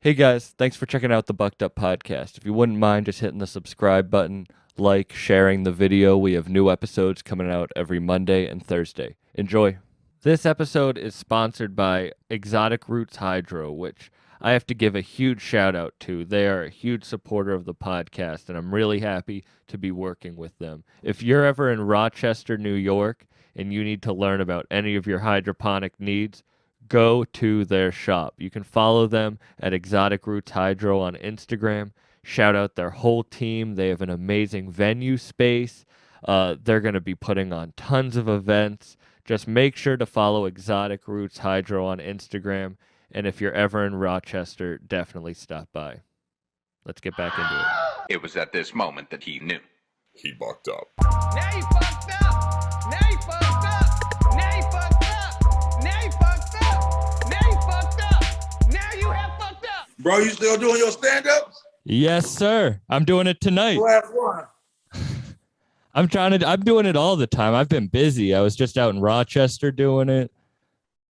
Hey guys, thanks for checking out the Bucked Up Podcast. If you wouldn't mind just hitting the subscribe button, like, sharing the video, we have new episodes coming out every Monday and Thursday. Enjoy. This episode is sponsored by Exotic Roots Hydro, which I have to give a huge shout out to. They are a huge supporter of the podcast, and I'm really happy to be working with them. If you're ever in Rochester, New York, and you need to learn about any of your hydroponic needs, go to their shop. You can follow them at Exotic Roots Hydro on Instagram. Shout out their whole team. They have an amazing venue space. They're going to be putting on tons of events. Just make sure to follow Exotic Roots Hydro on Instagram. And if you're ever in Rochester, definitely stop by. Let's get back into it. It was at this moment that he knew. He bucked up. Now you fucked up. Now you fucked up. Now you fucked up. Now you fucked up. Now you fucked up. Now you have fucked up. Bro, you still doing your stand-ups? Yes, sir. I'm doing it tonight. Last one. I'm doing it all the time. I've been busy. I was just out in Rochester doing it.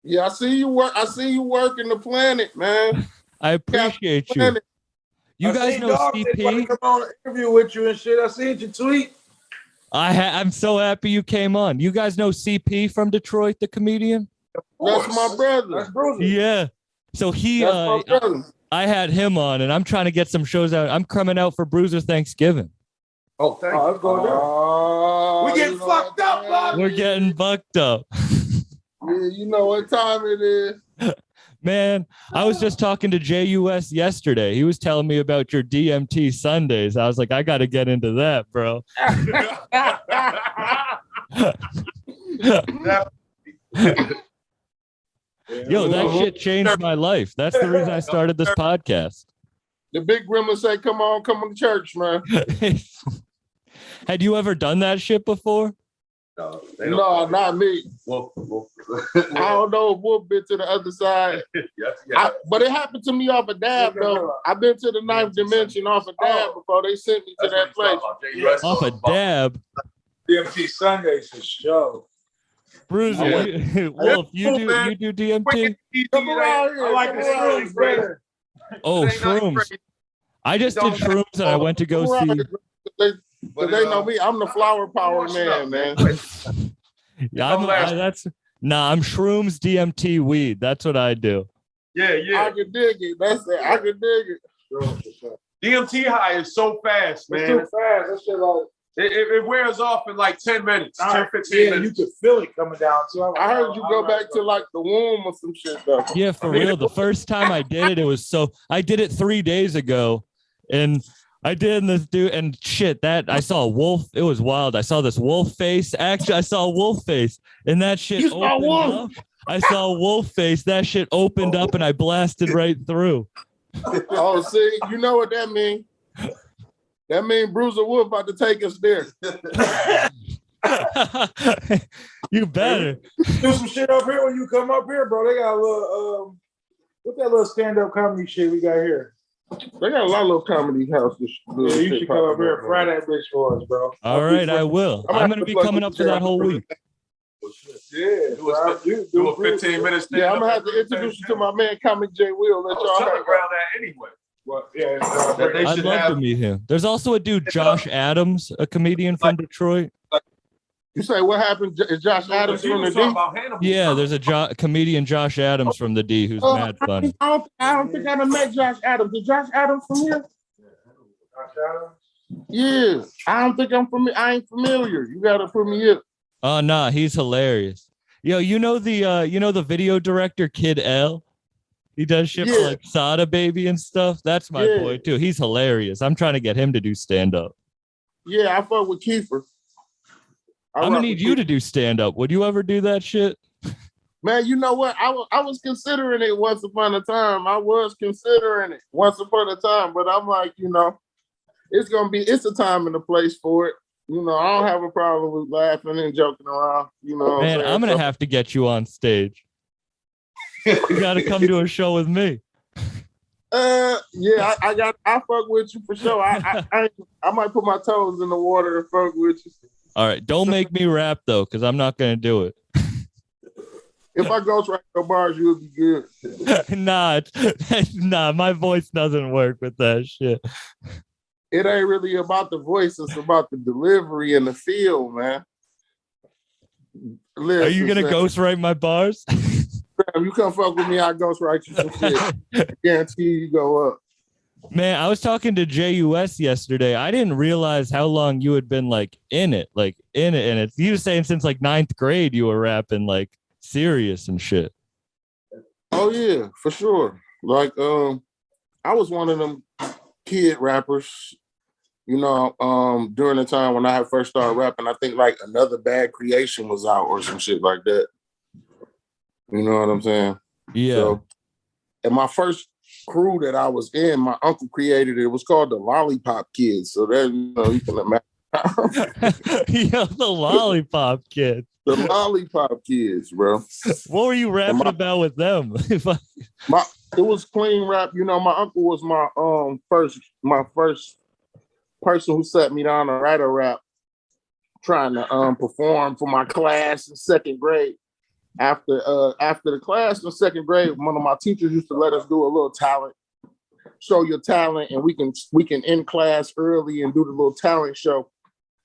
Yeah, I see you work. I see you working the planet, man. I appreciate you. You guys know CP? Come on, an interview with you and shit. I seen your tweet. I'm so happy you came on. You guys know CP from Detroit, the comedian? That's my brother. That's Bruiser. Yeah. So That's my brother. I had him on, and I'm trying to get some shows out. I'm coming out for Bruiser Thanksgiving. Oh, thank you. Let's go there. We getting fucked up, bud. We're getting bucked up. Yeah, you know what time it is. Man, I was just talking to JUS yesterday. He was telling me about your DMT Sundays. I was like, I got to get into that, bro. Yo, that shit changed my life. That's the reason I started this podcast. The big gremlin say, come on to church, man. Had you ever done that shit before? No, not me. I don't know if Wolf been to the other side. But it happened to me off a dab, though. I've been to the ninth dimension off a dab before they sent me to that place. Off a dab? DMT Sundays for show. Bruiser, Wolf, you do DMT? Come around here. I like the shrooms better. Oh, shrooms. I just did shrooms and I went to go see. But they know me. I'm the flower power man. Yeah, I'm shrooms, DMT, weed. That's what I do. Yeah. I can dig it. That's it. I can dig it. DMT high is so fast, man. It's too fast. That shit like It wears off in like 10 minutes, 10, 15 minutes. You could feel it coming down. So I heard you go back to like the womb or some shit though. Yeah, for real. The first time I did it, I did it 3 days ago, and I did this dude and shit that I saw a wolf. It was wild. I saw this wolf face. Actually, I saw a wolf face, and that shit You saw opened wolf? up. I saw a wolf face. That shit opened up, and I blasted right through. Oh, see, you know what that means? That means Bruiser Wolf about to take us there. You better do some shit up here when you come up here, bro. They got a little what's that little stand-up comedy shit we got here? They got a lot of little comedy houses. Yeah, you should come up here and fry that bitch for us, bro. All right, I will. I'm gonna be coming up for that whole week. Yeah, Do a 15 minutes. Yeah, I'm gonna have to introduce you to my man, Comic J. Will. Let y'all hang out. around that anyway. Well, yeah, I'd love to meet him. There's also a dude, Josh Adams, a comedian from Detroit. You say what happened? Is Josh Adams from the D? Yeah, there's a comedian, Josh Adams from the D, who's mad funny. I don't think I done met Josh Adams. Is Josh Adams from here? Yeah, I don't think I ain't familiar. You gotta put me up. Oh, nah, he's hilarious. Yo, you know the video director, Kid L? He does shit for like Sada Baby and stuff. That's my boy too. He's hilarious. I'm trying to get him to do stand-up. Yeah, I fuck with Kiefer. I'm gonna need you to do stand-up. Would you ever do that shit? Man, you know what? I was considering it once upon a time. But I'm like, it's a time and a place for it. You know, I don't have a problem with laughing and joking around. You know, man, I'm gonna have to get you on stage. You gotta come to a show with me. Yeah, I fuck with you for sure. I might put my toes in the water and fuck with you. All right, don't make me rap though, because I'm not gonna do it. If I ghostwrite your bars, you'll be good. Nah, my voice doesn't work with that shit. It ain't really about the voice, it's about the delivery and the feel, man. Listen, Are you gonna ghostwrite my bars? If you come fuck with me, I ghostwrite you some shit. I guarantee you go up. Man, I was talking to JUS yesterday. I didn't realize how long you had been like in it. You were saying since like 9th grade you were rapping like serious and shit. Oh yeah, for sure. Like I was one of them kid rappers, during the time when I had first started rapping. I think like Another Bad Creation was out or some shit like that. You know what I'm saying? Yeah. So, and my first crew that I was in, my uncle created it. It was called the Lollipop Kids. So that you can imagine. Yeah, the Lollipop Kids. The Lollipop Kids, bro. What were you rapping about with them? It was clean rap. My uncle was my first person who sat me down to write a rap, trying to perform for my class in 2nd grade. After the class in 2nd grade, one of my teachers used to let us do a little talent, show your talent, and we can end class early and do the little talent show.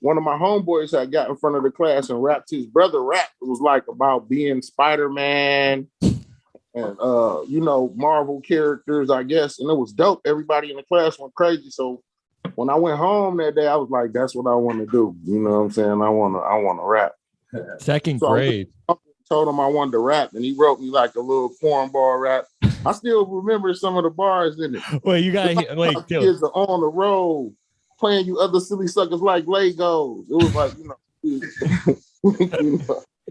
One of my homeboys had got in front of the class and rapped his brother rap. It was like about being Spider-Man and Marvel characters, I guess, and it was dope. Everybody in the class went crazy. So when I went home that day, I was like, that's what I want to do. You know what I'm saying? I want to rap. 2nd grade. I told him I wanted to rap, and he wrote me like a little cornball rap. I still remember some of the bars in it. Well, you got kids are on the road playing you other silly suckers like Legos. It was like,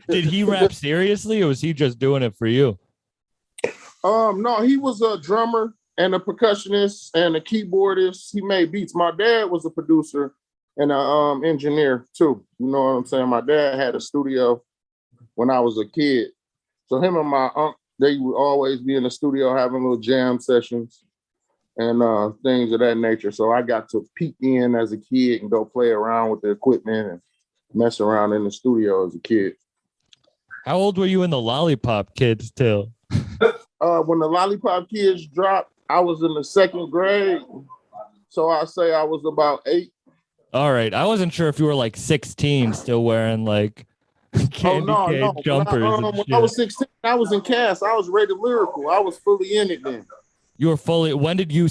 Did he rap seriously, or was he just doing it for you? No, he was a drummer and a percussionist and a keyboardist. He made beats. My dad was a producer and an engineer too. You know what I'm saying? My dad had a studio when I was a kid. So him and my uncle, they would always be in the studio having little jam sessions and things of that nature. So I got to peek in as a kid and go play around with the equipment and mess around in the studio as a kid. How old were you in the Lollipop Kids till? When the Lollipop Kids dropped, I was in the 2nd grade. So I say I was about 8. All right. I wasn't sure if you were like 16 still wearing like candy cane jumpers. When I was 16, I was in cast. I was rated lyrical. I was fully in it then. You were fully. When did you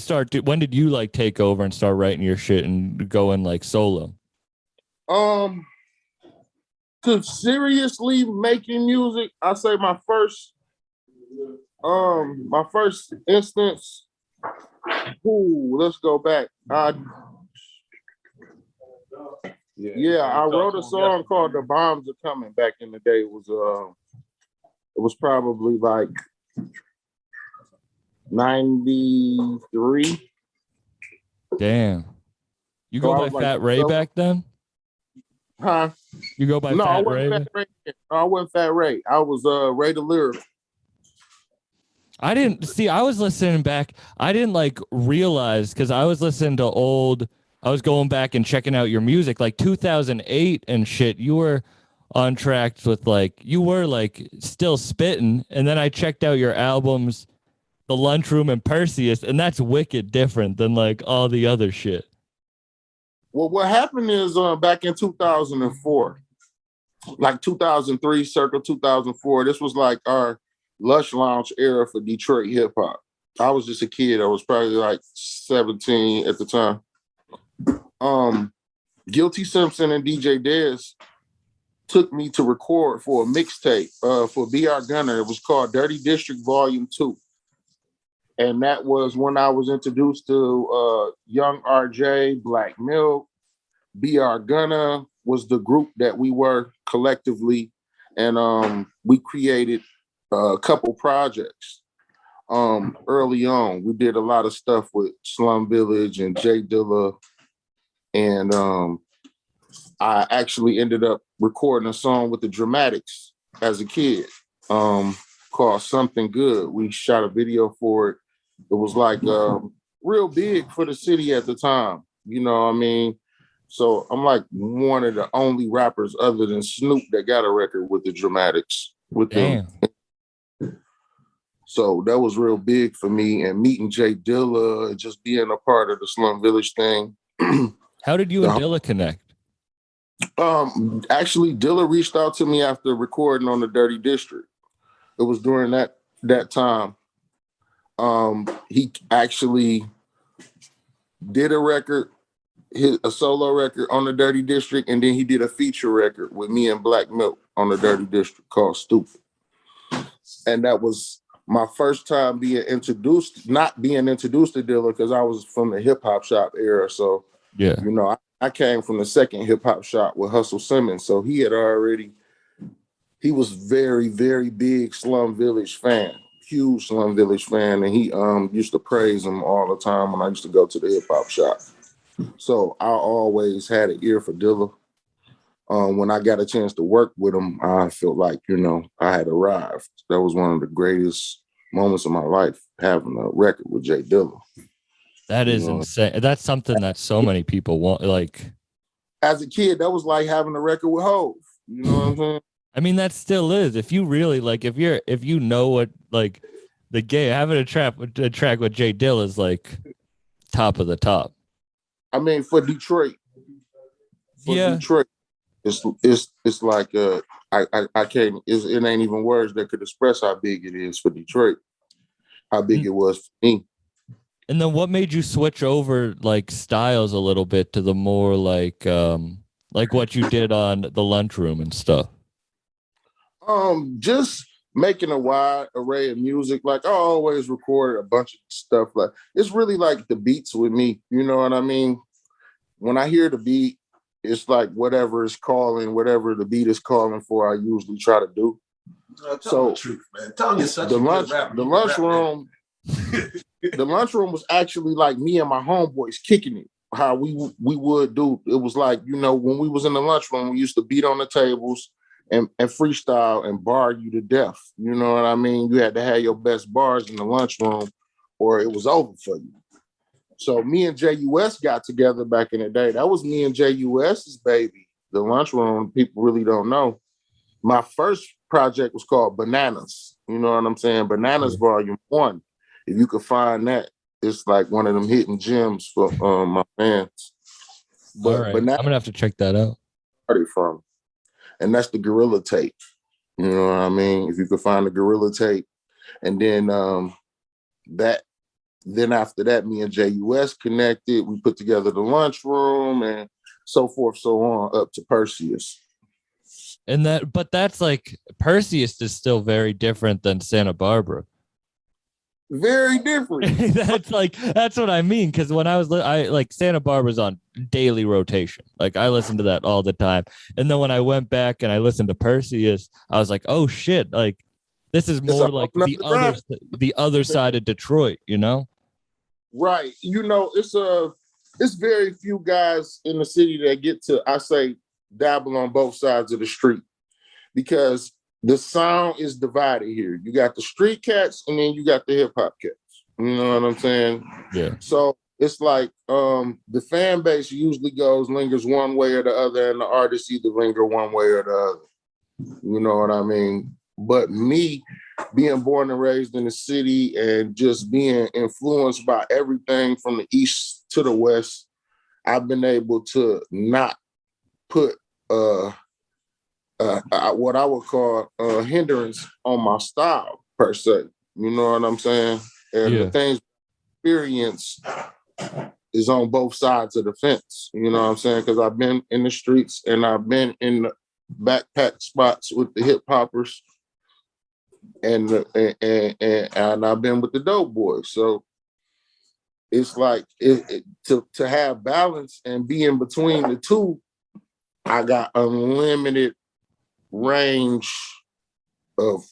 like take over and start writing your shit and go in like solo? To seriously making music, I say my first instance. Let's go back. I wrote a song called "The Bombs Are Coming" back in the day. It was probably like 93. Damn. You go by Fat Ray back then? Huh? You go by Fat Ray? No, I wasn't Fat Ray. I was Ray the Lyric. I was listening back. I didn't like realize because I was listening to I was going back and checking out your music like 2008 and shit. You were on tracks with you were still spitting. And then I checked out your albums, The Lunchroom and Perseus, and that's wicked different than all the other shit. Well, what happened is back in 2004, 2003, circa 2004, this was like our Lush Lounge era for Detroit hip hop. I was just a kid. I was probably like 17 at the time. Guilty Simpson and DJ Dez took me to record for a mixtape for B.R. Gunner. It was called Dirty District Volume 2. And that was when I was introduced to Young RJ, Black Milk. B.R. Gunner was the group that we were collectively. And we created a couple projects early on. We did a lot of stuff with Slum Village and Jay Dilla. And I actually ended up recording a song with the Dramatics as a kid called Something Good. We shot a video for it. It was real big for the city at the time. You know what I mean? So I'm like one of the only rappers other than Snoop that got a record with the Dramatics. With them. So that was real big for me. And meeting Jay Dilla and just being a part of the Slum Village thing. How did you and Dilla connect? Actually, Dilla reached out to me after recording on the Dirty District. It was during that time. He actually did a record, a solo record on the Dirty District, and then he did a feature record with me and Black Milk on the Dirty District called Stupid. And that was my first time not being introduced to Dilla, because I was from the hip hop shop era. So, Yeah, you know, I came from the second hip hop shop with Hustle Simmons. So he was very, very big Slum Village fan, huge Slum Village fan. And he used to praise him all the time when I used to go to the hip hop shop. So I always had an ear for Dilla. When I got a chance to work with him, I felt like, you know, I had arrived. That was one of the greatest moments of my life, having a record with Jay Dilla. that is insane. That's something that so many people want. Like, as a kid, that was like having a record with Hov. You know what I'm saying? I mean, that still is. If you really like, if you know what, like, the gay having a track with Jay Dilla is like top of the top. I mean, for Detroit, Detroit, it's like I can't. It ain't even words that could express how big it is for Detroit. How big it was for me. And then what made you switch over like styles a little bit to the more like what you did on the Lunchroom and stuff? Just making a wide array of music. Like I always recorded a bunch of stuff. Like it's really like the beats with me. You know what I mean? When I hear the beat, it's like whatever the beat is calling for, I usually try to do. Tell the truth, man. Tell me such a good rapper. The Lunchroom. The Lunchroom was actually like me and my homeboys kicking it. How we would do. It was like, you know, when we was in the lunchroom, we used to beat on the tables and freestyle and bar you to death. You know what I mean? You had to have your best bars in the lunchroom or it was over for you. So me and JUS got together back in the day. That was me and JUS's baby. The Lunchroom, people really don't know. My first project was called Bananas. You know what I'm saying? Bananas Volume 1. If you could find that, it's like one of them hidden gems for my fans. But all right. I'm gonna have to check that out. From, and that's the Gorilla tape. You know what I mean? If you could find the Gorilla tape, and then then after that, me and JUS connected. We put together the Lunchroom and so forth, so on, up to Perseus. And but that's like Perseus is still very different than Santa Barbara. Very different. that's what I mean. Because when I like Santa Barbara's on daily rotation. Like I listened to that all the time. And then when I went back and I listened to Perseus, I was like, oh shit! Like this is more like the other side of Detroit. You know? Right. You know, it's very few guys in the city that get to, I say, dabble on both sides of the street, because the sound is divided here. You got the street cats and then you got the hip hop cats. You know what I'm saying? Yeah. So it's like the fan base usually lingers one way or the other, and the artists either linger one way or the other. You know what I mean? But me being born and raised in the city and just being influenced by everything from the east to the west, I've been able to not put what I would call a hindrance on my style per se. You know what I'm saying? And the things experience is on both sides of the fence. You know what I'm saying? Because I've been in the streets and I've been in the backpack spots with the hip hoppers, and I've been with the dope boys. So it's like to have balance and be in between the two. I got unlimited range of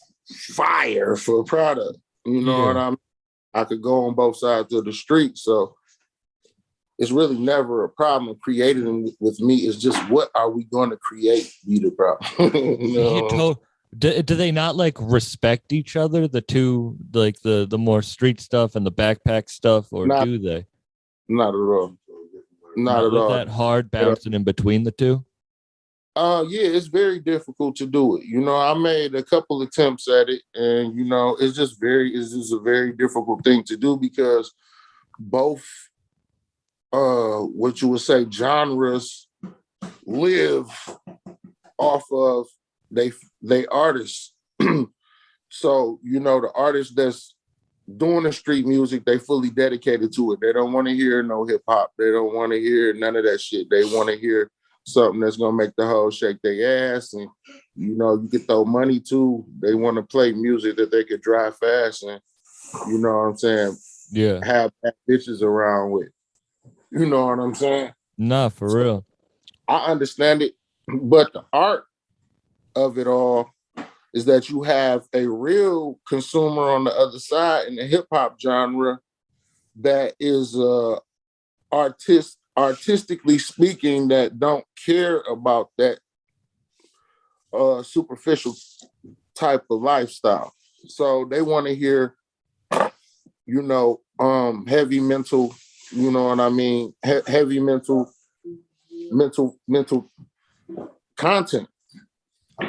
fire for a product. You know what I mean? I could go on both sides of the street. So it's really never a problem creating with me. It's just, what are we going to create be the problem. You know? Do they not like respect each other, the two, like the more street stuff and the backpack stuff, or do they? Not at all. Not at all. That hard bouncing in between the two? Yeah, it's very difficult to do it. I made a couple attempts at it, and it's just a very difficult thing to do because both what you would say genres live off of they artists. So, the artists that's doing the street music, they fully dedicated to it. They don't want to hear no hip hop. They don't want to hear none of that shit. They want to hear something that's gonna make the hoe shake their ass, and you can throw money to. They want to play music that they could drive fast and you know what I'm saying, have bitches around with. You know what I'm saying? Nah, for real. I understand it, but the art of it all is that you have a real consumer on the other side in the hip hop genre that is artistically speaking, that don't care about that superficial type of lifestyle. So they want to hear, heavy mental, you know what I mean, heavy mental content.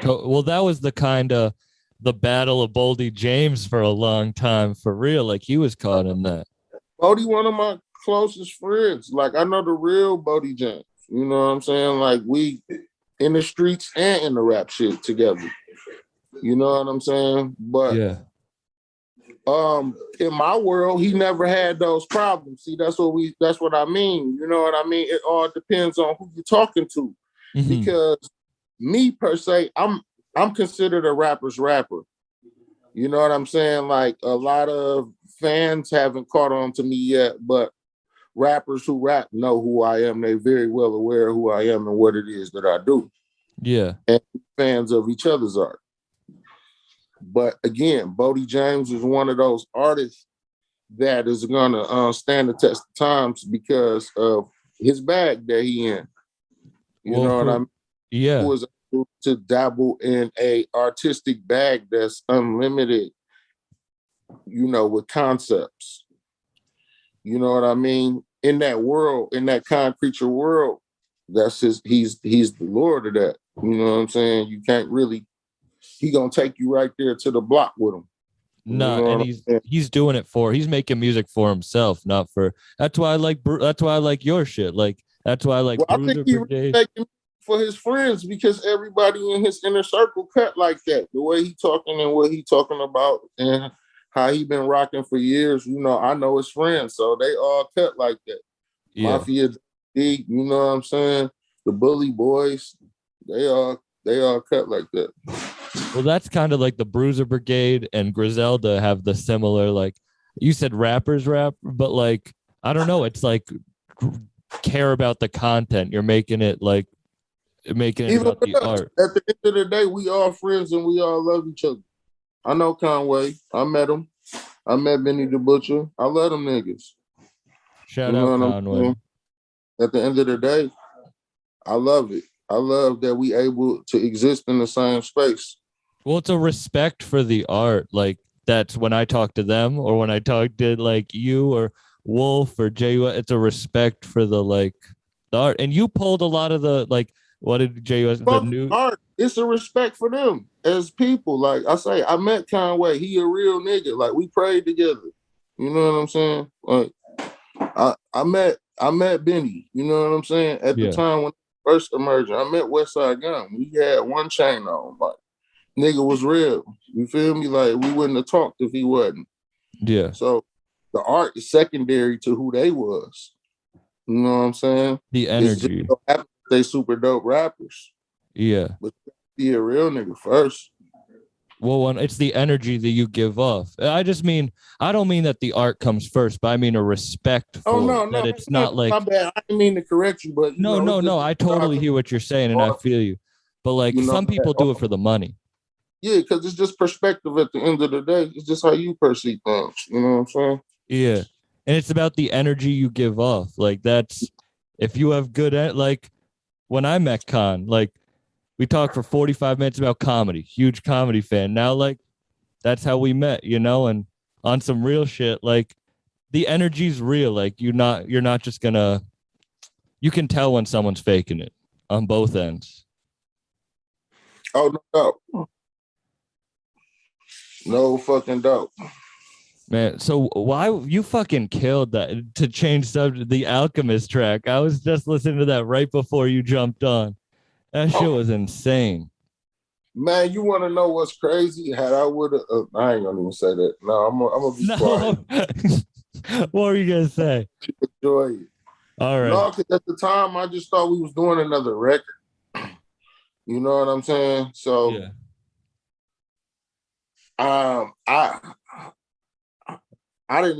Well, that was the kind of the battle of Boldy James for a long time, for real. Like he was caught in that. Boldy, one of my closest friends. Like I know the real Boldy James. You know what I'm saying? Like we in the streets and in the rap shit together. You know what I'm saying? But in my world, he never had those problems. See, that's what I mean. You know what I mean? It all depends on who you're talking to. Mm-hmm. Because me per se, I'm considered a rapper's rapper. You know what I'm saying? Like a lot of fans haven't caught on to me yet, but rappers who rap know who I am. They're very well aware of who I am and what it is that I do. Yeah. And fans of each other's art. But again, Boldy James is one of those artists that is gonna stand the test of times because of his bag that he in. You know what I mean? Yeah. Who was able to dabble in a artistic bag that's unlimited, with concepts. You know what I mean? In that world, in that concrete world, he's the Lord of that. You know what I'm saying? You can't really, he gonna take you right there to the block with him. No, and he's doing it he's making music for himself, not for. That's why I like your shit. Like that's why I like. Well, I think he really making for his friends because everybody in his inner circle cut like that. The way he talking and what he talking about and how he been rocking for years. I know his friends, so they all cut like that. Yeah. Mafia D, you know what I'm saying? The Bully Boys, they all cut like that. Well, that's kind of like the Bruiser Brigade and Griselda have the similar, like you said, rappers rap, but like I don't know, it's like care about the content. You're making it like even about the art. At the end of the day, we all friends and we all love each other. I know Conway. I met him. I met Benny the Butcher. I love them niggas. Shout out Conway. At the end of the day, I love it. I love that we able to exist in the same space. Well, it's a respect for the art. Like that's when I talk to them or when I talk to like you or Wolf or Jay, it's a respect for the art. And you pulled a lot of the what did JUS the new art? It's a respect for them as people. Like I say, I met Conway. He a real nigga. Like we prayed together. You know what I'm saying? Like I met Benny. You know what I'm saying? At the time when I first emerged, I met Westside Gun. We had one chain on. Like nigga was real. You feel me? Like we wouldn't have talked if he wasn't. Yeah. So the art is secondary to who they was. You know what I'm saying? The energy. They super dope rappers. Yeah. But be a real nigga first. Well, it's the energy that you give off. I don't mean that the art comes first, but I mean a respect for that it's not like. My bad. I didn't mean to correct you, but no. I totally hear what you're saying, and I feel you. But like some people do it for the money. Yeah, because it's just perspective at the end of the day. It's just how you perceive things. You know what I'm saying? Yeah, and it's about the energy you give off. Like that's if you have good like when I met Con, like. We talked for 45 minutes about comedy. Huge comedy fan. Now, like, that's how we met, and on some real shit, like, the energy's real. Like, you're not just gonna, you can tell when someone's faking it on both ends. Oh, no doubt. No fucking doubt. Man, so why you fucking killed that to change subject, the Alchemist track? I was just listening to that right before you jumped on. That shit was insane. Man, you want to know what's crazy? Had I would have, I ain't gonna even say that. No, I'm gonna be quiet. No. What were you gonna say? Enjoy it. All right. No, because at the time I just thought we was doing another record. You know what I'm saying? So, Yeah. I didn't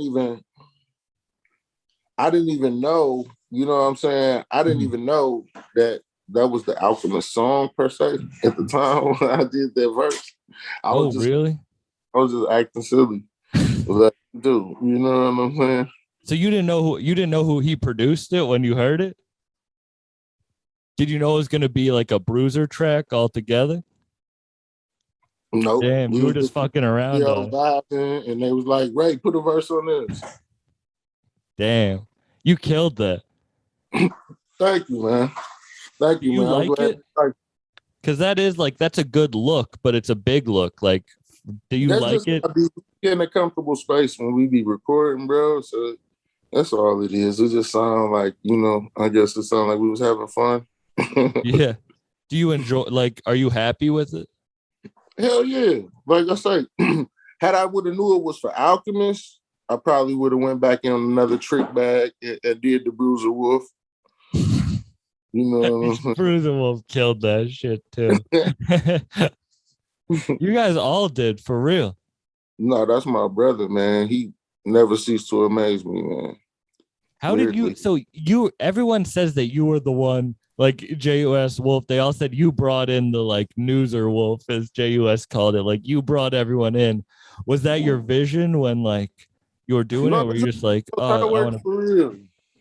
even know. You know what I'm saying? I didn't even know that was the Alchemist song per se at the time when I did that verse. I was just acting silly. Like, dude, you know what I'm saying? So you didn't know who he produced it when you heard it? Did you know it was gonna be like a Bruiser track altogether? Nope. Damn, you were just fucking around. Vibing, and they was like, Ray, put a verse on this. Damn, you killed that. Thank you, man. Thank you, You man. like it? Because that's a good look, but it's a big look. Like, do you like it? Be in a comfortable space when we be recording, bro. So that's all it is. It just sounds like, I guess it sounded like we was having fun. Yeah. Do you enjoy, are you happy with it? Hell yeah. Like I say, had I would have knew it was for Alchemist, I probably would have went back in another trick bag and did the Bruiser Wolf. You know, Bruiser Wolf killed that shit too. You guys all did, for real. No, that's my brother, man. He never ceased to amaze me, man. How did you? So everyone says that you were the one, like JUS Wolf. They all said you brought in the Newser Wolf, as JUS called it. Like, you brought everyone in. Was that your vision when you were doing it? Or were you just like, oh, I want to? For real.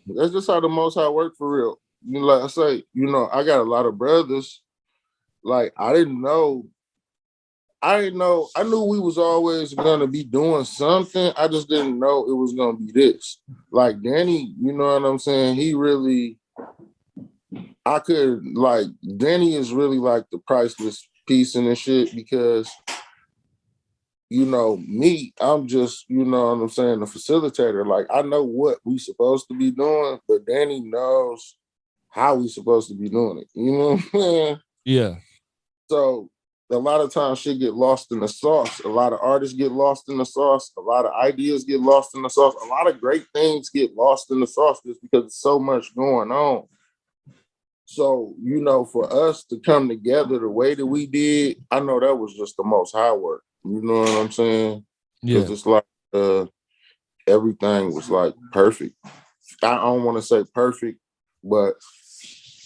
That's just how the Most High worked for real. Like I say, I got a lot of brothers. Like, I knew we was always gonna be doing something. I just didn't know it was gonna be this. Like Danny, you know what I'm saying? He really, Danny is really like the priceless piece in this shit because, me, I'm just, you know what I'm saying, the facilitator. Like, I know what we supposed to be doing, but Danny knows how we supposed to be doing it. You know what I'm saying? Yeah. So a lot of times shit get lost in the sauce. A lot of artists get lost in the sauce. A lot of ideas get lost in the sauce. A lot of great things get lost in the sauce just because there's so much going on. So, for us to come together the way that we did, I know that was just the Most High work. You know what I'm saying? Yeah. It's like everything was perfect. I don't want to say perfect, but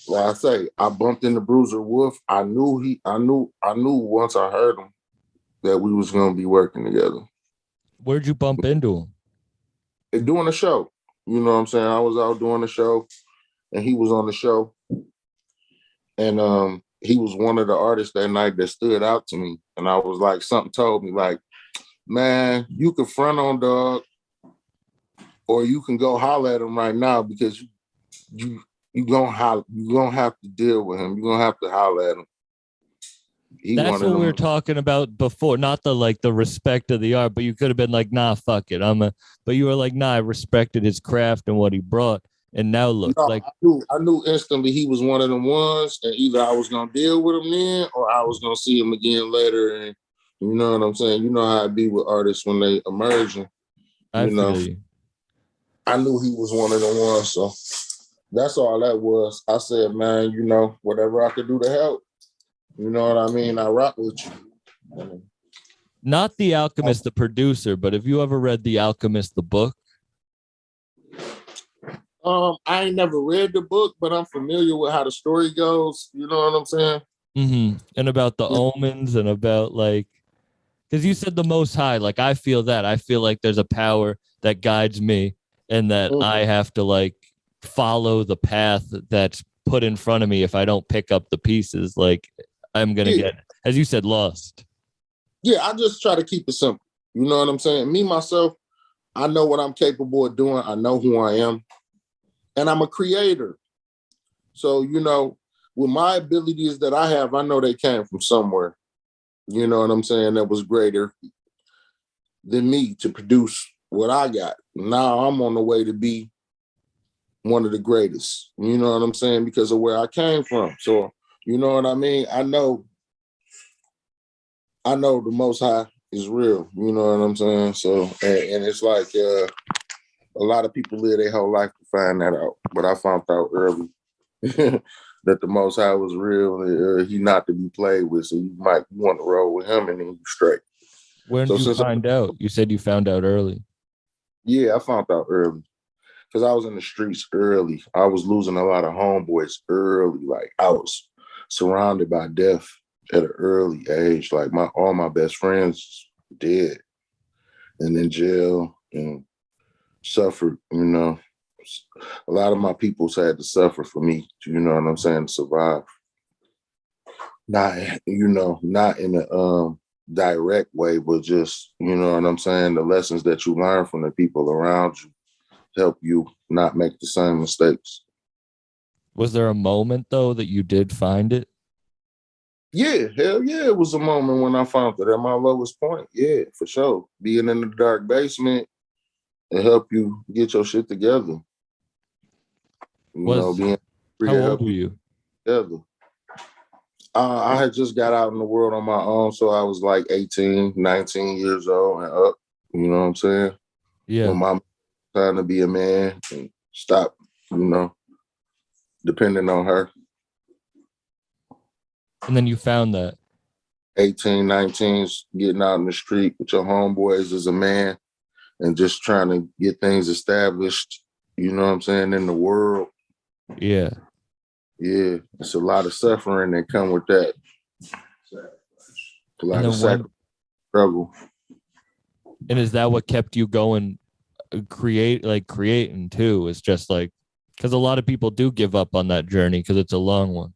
like I say, I bumped into Bruiser Wolf. I knew once I heard him that we was gonna be working together. Where'd you bump into him? And doing a show. You know what I'm saying? I was out doing a show and he was on the show. And he was one of the artists that night that stood out to me. And I was like, something told me man, you can front on dog or you can go holler at him right now because you're gonna have to deal with him. You're gonna have to holler at him. That's what we were talking about before. Not the respect of the art, but you could have been like, nah, fuck it. But you were like, nah, I respected his craft and what he brought. And now look, I knew instantly he was one of them ones, and either I was gonna deal with him then or I was gonna see him again later. And you know what I'm saying? You know how it be with artists when they emerge. I knew he was one of them ones. So that's all that was. I said, man, whatever I could do to help. You know what I mean? I rock with you. Not The Alchemist, the producer, but have you ever read The Alchemist, the book? I ain't never read the book, but I'm familiar with how the story goes. You know what I'm saying? Mm-hmm. And about the omens and about because you said the Most High. I feel that. I feel like there's a power that guides me and that I have to follow the path that's put in front of me. If I don't pick up the pieces, I'm going to get, as you said, lost. Yeah, I just try to keep it simple. You know what I'm saying? Me, myself, I know what I'm capable of doing. I know who I am. And I'm a creator. So, with my abilities that I have, I know they came from somewhere. You know what I'm saying? That was greater than me to produce what I got. Now I'm on the way to be one of the greatest. You know what I'm saying? Because of where I came from. So, you know what I mean? I know the Most High is real. You know what I'm saying? So, and it's like a lot of people live their whole life to find that out. But I found out early that the Most High was real. He not to be played with. So you might want to roll with him and then you straight. When did you find out? You said you found out early. Yeah, I found out early. Because I was in the streets early. I was losing a lot of homeboys early. Like I was surrounded by death at an early age. Like all my best friends dead and in jail and suffered, you know. A lot of my peoples had to suffer for me, you know what I'm saying, to survive. Not in a direct way, but just, you know what I'm saying, the lessons that you learn from the people around you help you not make the same mistakes. Was there a moment, though, that you did find it? Yeah, hell yeah, it was a moment when I found it at my lowest point. Yeah, for sure. Being in the dark basement, it help you get your shit together. Being free how to old help were you? Together. I had just got out in the world on my own, so I was like 18, 19 years old and up. You know what I'm saying? Yeah. When my trying to be a man and stop, depending on her. And then you found that. 18, 19, getting out in the street with your homeboys as a man and just trying to get things established, you know what I'm saying, in the world. Yeah. Yeah, it's a lot of suffering that come with that. A lot of struggle. And is that what kept you going, creating too? It's just like, because a lot of people do give up on that journey because it's a long one.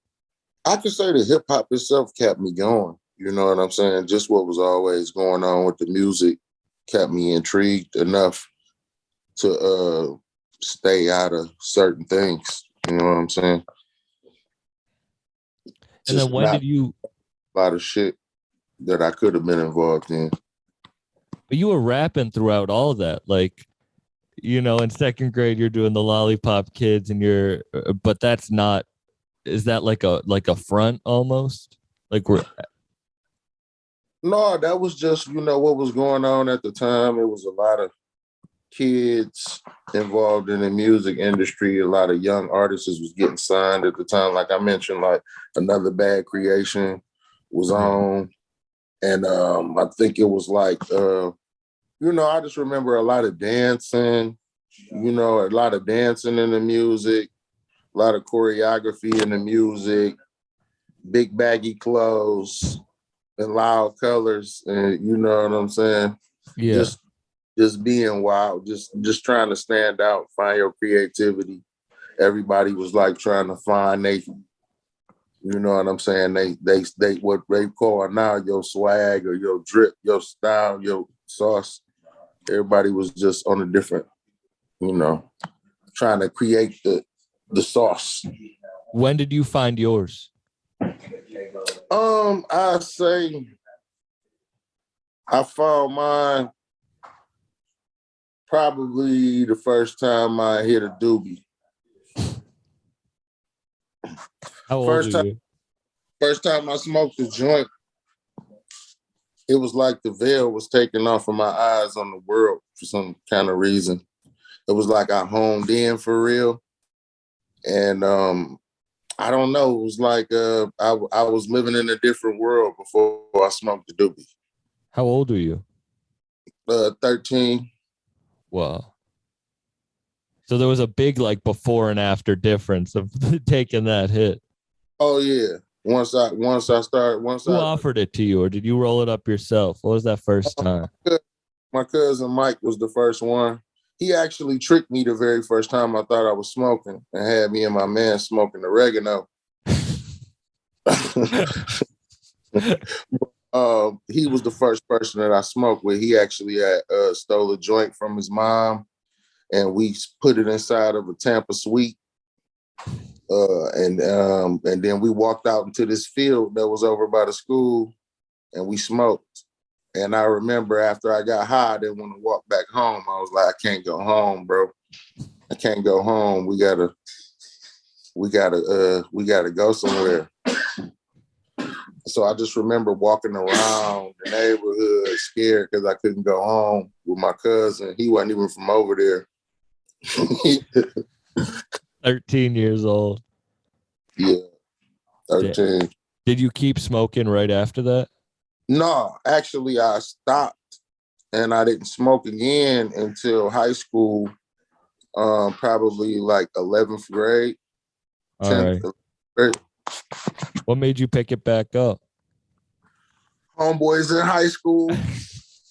I could say the hip hop itself kept me going. You know what I'm saying? Just what was always going on with the music kept me intrigued enough to stay out of certain things. You know what I'm saying? And then when did you? A lot of shit that I could have been involved in. But you were rapping throughout all that, like, in second grade you're doing the Lollipop Kids, and but that's not. Is that like a front almost? Like we're. No, that was just what was going on at the time. It was a lot of kids involved in the music industry. A lot of young artists was getting signed at the time. Like I mentioned, like Another Bad Creation was on. And I think it was like, I just remember a lot of dancing, a lot of dancing in the music, a lot of choreography in the music, big baggy clothes and loud colors. And you know what I'm saying? Yeah. Just being wild, just trying to stand out, find your creativity. Everybody was like trying to find you know what I'm saying? They what they call now your swag or your drip, your style, your sauce. Everybody was just on a different, trying to create the sauce. When did you find yours? I say I found mine probably the first time I hit a doobie. How old are you? First time I smoked a joint, it was like the veil was taken off of my eyes on the world for some kind of reason. It was like I homed in for real. And I don't know, it was like I was living in a different world before I smoked the doobie. How old were you? 13. Wow. So there was a big before and after difference of taking that hit. Oh yeah. Who offered it to you, or did you roll it up yourself? What was that first time? My cousin Mike was the first one. He actually tricked me the very first time I thought I was smoking and had me and my man smoking oregano. He was the first person that I smoked with. He actually had stole a joint from his mom, and we put it inside of a Tampa Sweet And then we walked out into this field that was over by the school, and we smoked. And I remember after I got high, I didn't want to walk back home. I was like, I can't go home, bro. I can't go home. We gotta go somewhere. So I just remember walking around the neighborhood scared because I couldn't go home with my cousin. He wasn't even from over there. 13 years old. Yeah, 13. Yeah. Did you keep smoking right after that? No, actually, I stopped and I didn't smoke again until high school, probably like 11th grade, 10th grade. What made you pick it back up? Homeboys in high school.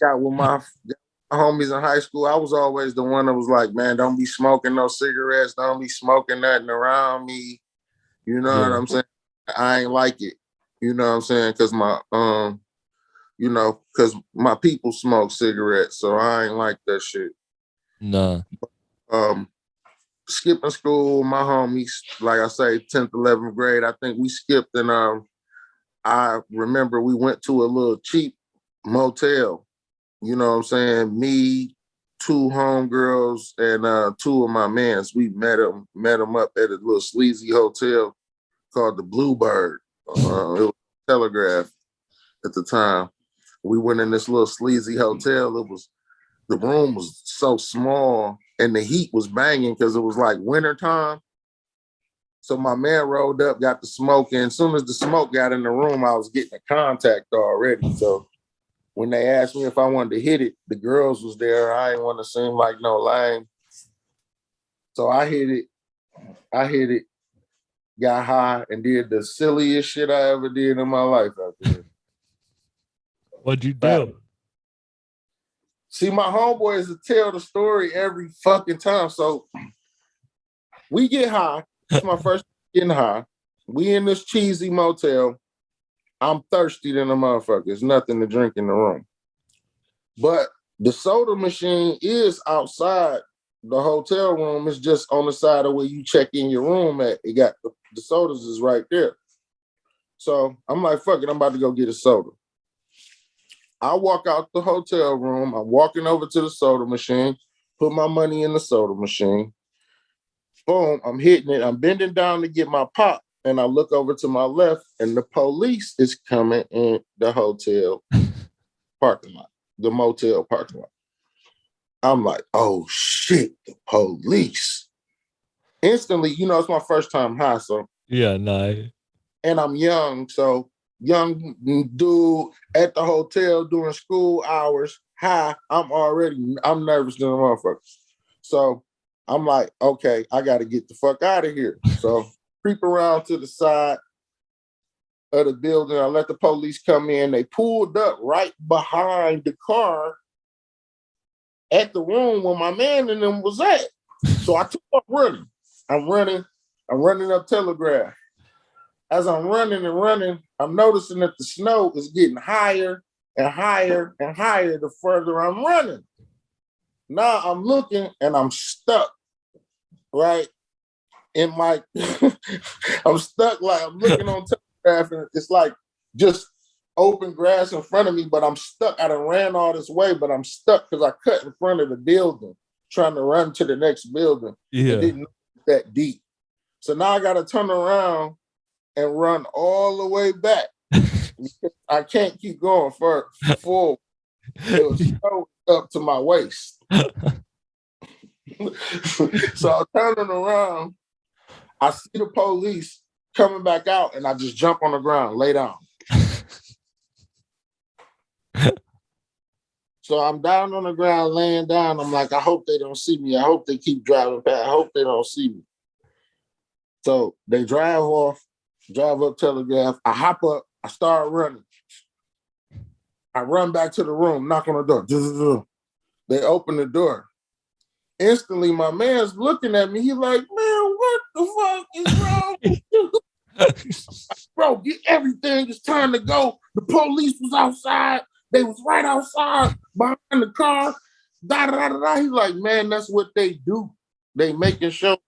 Got with my homies in high school. I was always the one that was like, man, don't be smoking no cigarettes. Don't be smoking nothing around me. You know what I'm saying? I ain't like it. You know what I'm saying? Because my people smoke cigarettes, so I ain't like that shit. Nah. Skipping school, my homies, like I say, 10th, 11th grade, I think we skipped, and I remember we went to a little cheap motel. You know what I'm saying? Me, 2 homegirls, and 2 of my mans. We met them up at a little sleazy hotel called the Bluebird. It was Telegraph at the time. We went in this little sleazy hotel. The room was so small and the heat was banging because it was like wintertime. So my man rolled up, got the smoke, and as soon as the smoke got in the room, I was getting a contact already. So when they asked me if I wanted to hit it, the girls was there. I didn't want to seem like no lame. So I hit it, got high, and did the silliest shit I ever did in my life out there. What'd you do? See, my homeboys will tell the story every fucking time. So we get high. It's my first getting high. We in this cheesy motel. I'm thirsty than a motherfucker. There's nothing to drink in the room. But the soda machine is outside the hotel room. It's just on the side of where you check in your room at. It got the sodas is right there. So I'm like, fuck it, I'm about to go get a soda. I walk out the hotel room. I'm walking over to the soda machine, put my money in the soda machine. Boom, I'm hitting it. I'm bending down to get my pop. And I look over to my left, and the police is coming in the hotel parking lot, the motel parking lot. I'm like, oh shit, the police. Instantly, it's my first time high, so. Yeah, nice. And I'm young, so young dude at the hotel during school hours, high, I'm nervous than a motherfucker. So I'm like, okay, I got to get the fuck out of here. So creep around to the side of the building. I let the police come in. They pulled up right behind the car at the room where my man and them was at. So I took off running. I'm running up Telegraph. As I'm running and running, I'm noticing that the snow is getting higher and higher and higher the further I'm running. Now I'm looking and I'm stuck, right? In my, I'm stuck, like I'm looking on Telegraph and it's like just open grass in front of me, but I'm stuck. I done ran all this way, but I'm stuck because I cut in front of the building trying to run to the next building. Yeah. It didn't look that deep. So now I got to turn around and run all the way back. I can't keep going forward. It was so up to my waist. So I'm turning around. I see the police coming back out, and I just jump on the ground, lay down. So I'm down on the ground, laying down. I'm like, I hope they don't see me. I hope they keep driving past. I hope they don't see me. So they drive off, drive up Telegraph. I hop up. I start running. I run back to the room, knock on the door. They open the door. Instantly, my man's looking at me. He's like, man, what the fuck is wrong with you? Bro, get everything. It's time to go. The police was outside. They was right outside behind the car. Da, da, da, da. He's like, man, that's what they do. They making sure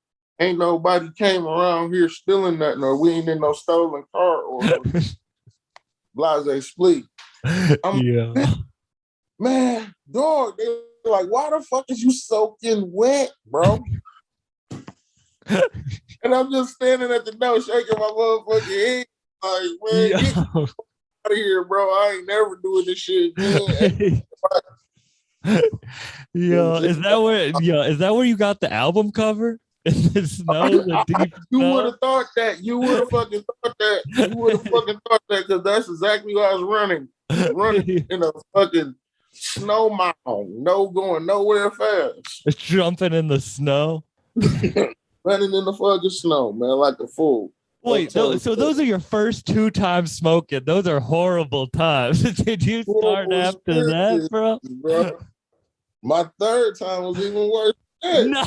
ain't nobody came around here stealing nothing, or we ain't in no stolen car or blase split. Yeah. Man, dog, they like, why the fuck is you soaking wet, bro? And I'm just standing at the door shaking my motherfucking head. Like, man, get out of here, bro. I ain't never doing this shit again. Is that where you got the album cover? In the snow, the deep You snow? would have thought that. You would have fucking thought that. You would have fucking thought that, because that's exactly what I was running. Running in a fucking snow mound. No going nowhere fast. Jumping in the snow. Running in the fucking snow, man, like a fool. Wait, so those are your first 2 times smoking. Those are horrible times. Did you start Horrible after that, bro? My third time was even worse. No.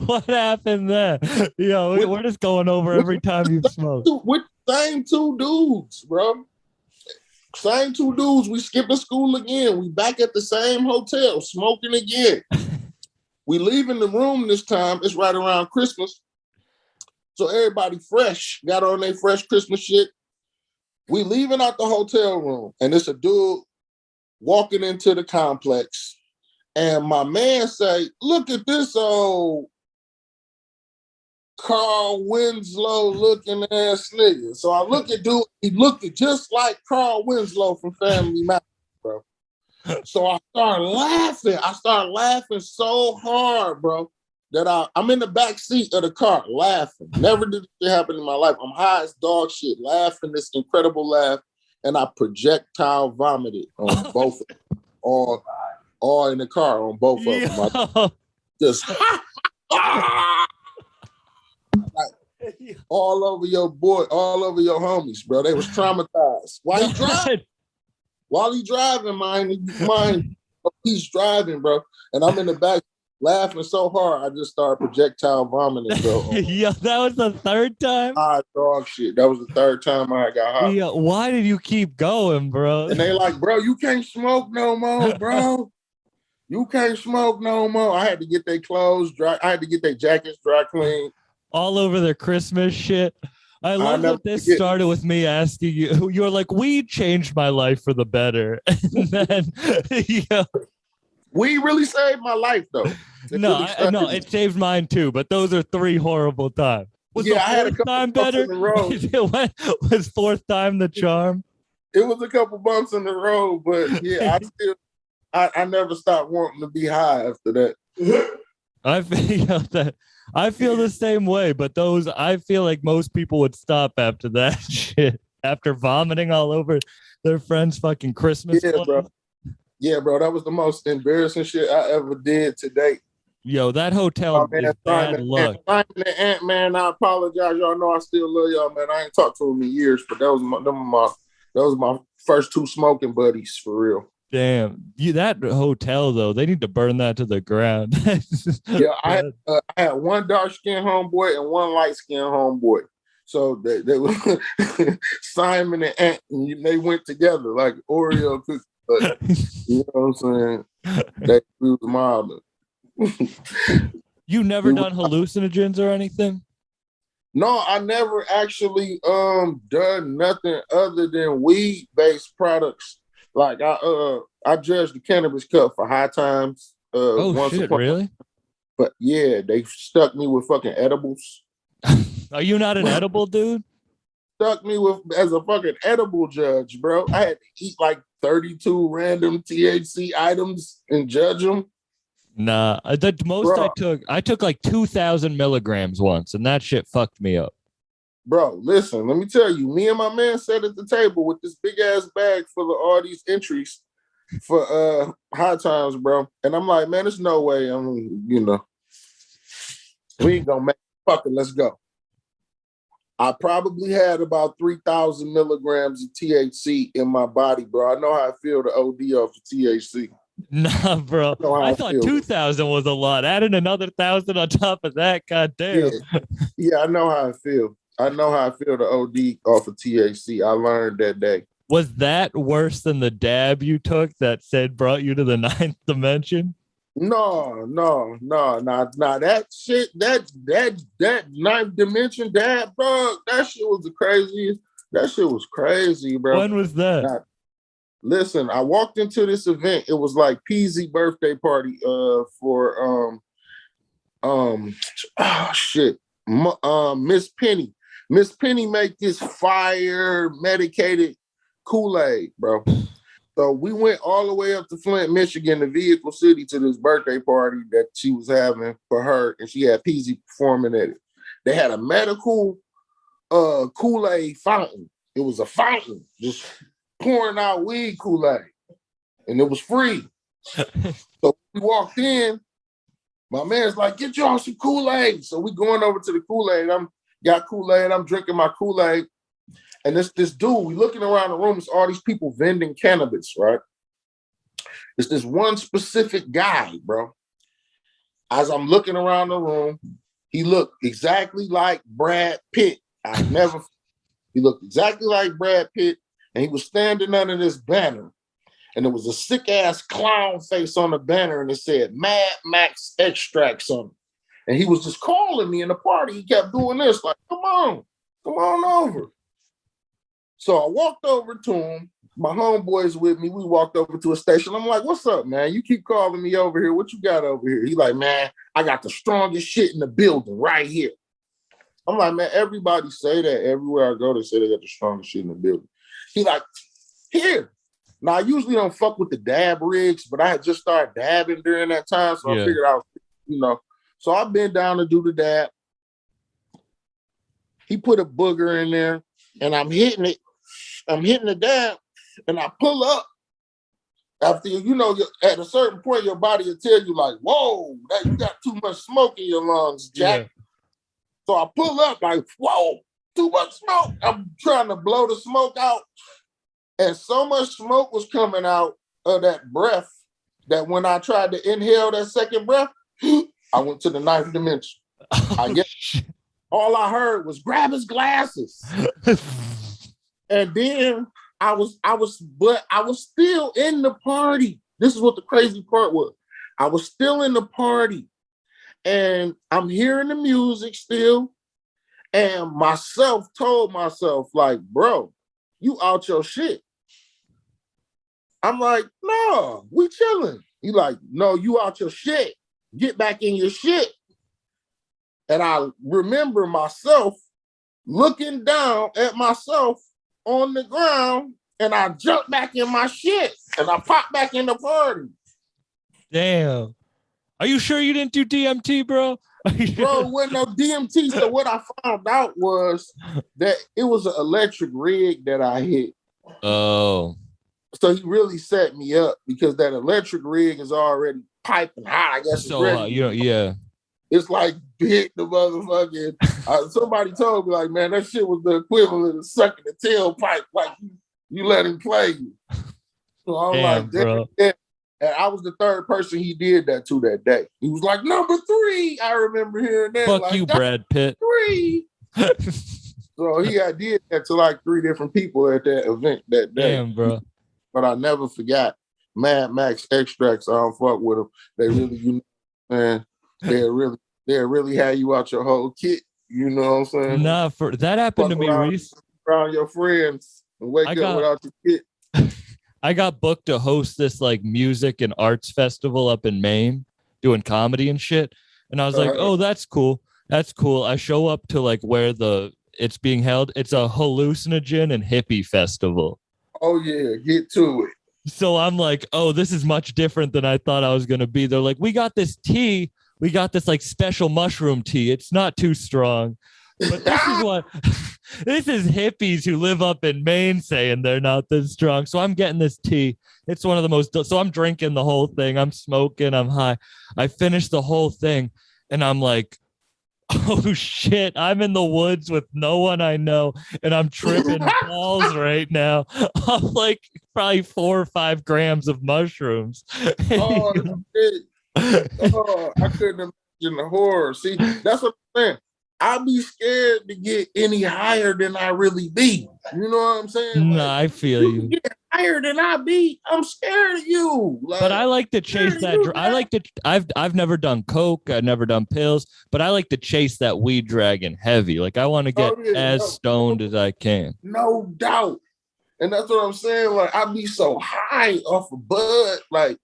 What happened there? We're just going over every time you smoke. With the same 2 dudes, bro. Same 2 dudes. We skipping school again. We back at the same hotel, smoking again. We leaving the room this time. It's right around Christmas. So everybody fresh, got on their fresh Christmas shit. We leaving out the hotel room, and it's a dude walking into the complex. And my man say, look at this old Carl Winslow looking ass nigga. So I look at dude, he looked just like Carl Winslow from Family Matters, bro. So I started laughing. I started laughing so hard, bro, that I'm in the back seat of the car laughing. Never did this happen in my life. I'm high as dog shit, laughing this incredible laugh, and I projectile vomited on both of them. All in the car on both of them. Just like, all over your boy, all over your homies, bro. They was traumatized. While he driving, mind, he's driving, bro. And I'm in the back laughing so hard, I just started projectile vomiting, bro. Yeah, that was the 3rd time? Hot dog shit. That was the 3rd time I got hot. Yeah, why did you keep going, bro? And they like, bro, you can't smoke no more, bro. You can't smoke no more. I had to get their clothes dry. I had to get their jackets dry clean. All over their Christmas shit. I love that this started with me asking you. You were like, weed changed my life for the better. And then, Weed really saved my life, though. It saved mine too. But those are 3 horrible times. Was I had a couple time better? In the road. Was 4th time the charm? It was a couple bumps in the road, but yeah, I never stopped wanting to be high after that. I feel the same way, but I feel like most people would stop after that shit. After vomiting all over their friends' fucking Christmas. Yeah, bro. Yeah, bro. That was the most embarrassing shit I ever did to date. Yo, that hotel is bad luck. Simon and Ant-Man, I apologize. Y'all know I still love y'all, man. I ain't talked to them in years, but that was my first 2 smoking buddies for real. Damn, that hotel though, they need to burn that to the ground. Yeah, I had one dark skinned homeboy and one light skinned homeboy. So they were Simon and Ant, and they went together like Oreo cookies. But, you know what I'm saying? They was milder. You never done hallucinogens or anything? No, I never actually done nothing other than weed based products. Like I judged the cannabis cup for High Times. Once shit, really? But yeah, they stuck me with fucking edibles. Are you not an edible dude? Stuck me with as a fucking edible judge, bro. I had to eat like 32 random THC items and judge them. Nah, the most bro. I took like 2,000 milligrams once, and that shit fucked me up. Bro, listen, let me tell you, me and my man sat at the table with this big ass bag full of all these entries for High Times, bro. And I'm like, man, there's no way. I mean, we ain't gonna make it. Fucking let's go. I probably had about 3,000 milligrams of THC in my body, bro. I know how I feel to OD off of THC. Nah, bro. I thought 2,000 was a lot. Adding another 1,000 on top of that, goddamn. Yeah, I know how I feel. I know how I feel to OD off of THC. I learned that day. Was that worse than the dab you took that brought you to the 9th dimension? No. That shit, that ninth dimension dad, bro. That shit was the craziest. That shit was crazy, bro. When was that? Now, listen, I walked into this event. It was like Peasy birthday party for Miss Penny. Miss Penny make this fire medicated Kool-Aid, bro. So we went all the way up to Flint, Michigan, the Vehicle City, to this birthday party that she was having for her, and she had Peasy performing at it. They had a medical Kool-Aid fountain. It was a fountain just pouring out weed Kool-Aid, and it was free. So we walked in. My man's like, "Get y'all some Kool-Aid." So we going over to the Kool-Aid. Got Kool-Aid. I'm drinking my Kool-Aid. And this dude, we looking around the room, it's all these people vending cannabis, right? It's this one specific guy, bro. As I'm looking around the room, he looked exactly like Brad Pitt. He looked exactly like Brad Pitt, and he was standing under this banner. And there was a sick-ass clown face on the banner, and it said Mad Max Extracts on it. And he was just calling me in the party. He kept doing this, like, come on over. So I walked over to him. My homeboys with me. We walked over to a station. I'm like, "What's up, man? You keep calling me over here. What you got over here?" He like, "Man, I got the strongest shit in the building right here." I'm like, "Man, everybody say that. Everywhere I go, they say they got the strongest shit in the building." He like, "Here." Now, I usually don't fuck with the dab rigs, but I had just started dabbing during that time, so I figured out, So I've been down to do the dab. He put a booger in there, and I'm hitting it. I'm hitting the dab, and I pull up. After at a certain point, your body will tell you like, "Whoa, that you got too much smoke in your lungs, Jack." Yeah. So I pull up like, "Whoa, too much smoke." I'm trying to blow the smoke out, and so much smoke was coming out of that breath that when I tried to inhale that second breath, I went to the ninth dimension. I guess all I heard was grab his glasses. And then I was still in the party. This is what the crazy part was. I was still in the party, and I'm hearing the music still. And myself told myself, like, "Bro, you out your shit." I'm like, "No, we chilling." He like, "No, you out your shit. Get back in your shit." And I remember myself looking down at myself on the ground, and I jumped back in my shit, and I popped back in the party. Damn. Are you sure you didn't do DMT, bro? Bro, it wasn't no DMT. So what I found out was that it was an electric rig that I hit. Oh. So he really set me up because that electric rig is already piping hot. I guess so, it's ready. Yeah. It's like hit the motherfucking. Somebody told me, like, "Man, that shit was the equivalent of sucking the tailpipe. Like you let him play you." So I'm like, bro. Yeah. And I was the third person he did that to that day. He was like, "Number 3." I remember hearing that. Fuck like, you, Brad Pitt. 3. So I did that to like 3 different people at that event that day. Damn, bro. But I never forgot Mad Max Extracts. I don't fuck with them. They really, man. They'll really have you out your whole kit. You know what I'm saying? Nah, that happened to me recently. Around your friends and wake up without your kit. I got booked to host this like music and arts festival up in Maine, doing comedy and shit. And I was like, "Oh, that's cool. That's cool." I show up to like where it's being held. It's a hallucinogen and hippie festival. Oh yeah, get to it. So I'm like, "Oh, this is much different than I thought I was gonna be." They're like, "We got this tea. We got this like special mushroom tea. It's not too strong." But this is hippies who live up in Maine saying they're not this strong. So I'm getting this tea. It's one of the most, so I'm drinking the whole thing. I'm smoking. I'm high. I finished the whole thing and I'm like, "Oh shit, I'm in the woods with no one I know. And I'm tripping balls right now. I'm like probably 4 or 5 grams of mushrooms." Oh, shit. Oh, I couldn't imagine the horror. See, that's what I'm saying. I'd be scared to get any higher than I really be. You know what I'm saying? Nah, I feel you. Get higher than I be, I'm scared of you. Like, But I like to chase that. I like to. I've never done coke. I've never done pills. But I like to chase that weed dragon heavy. Like I want to get as stoned as I can. No doubt. And that's what I'm saying. Like I be so high off of bud. Like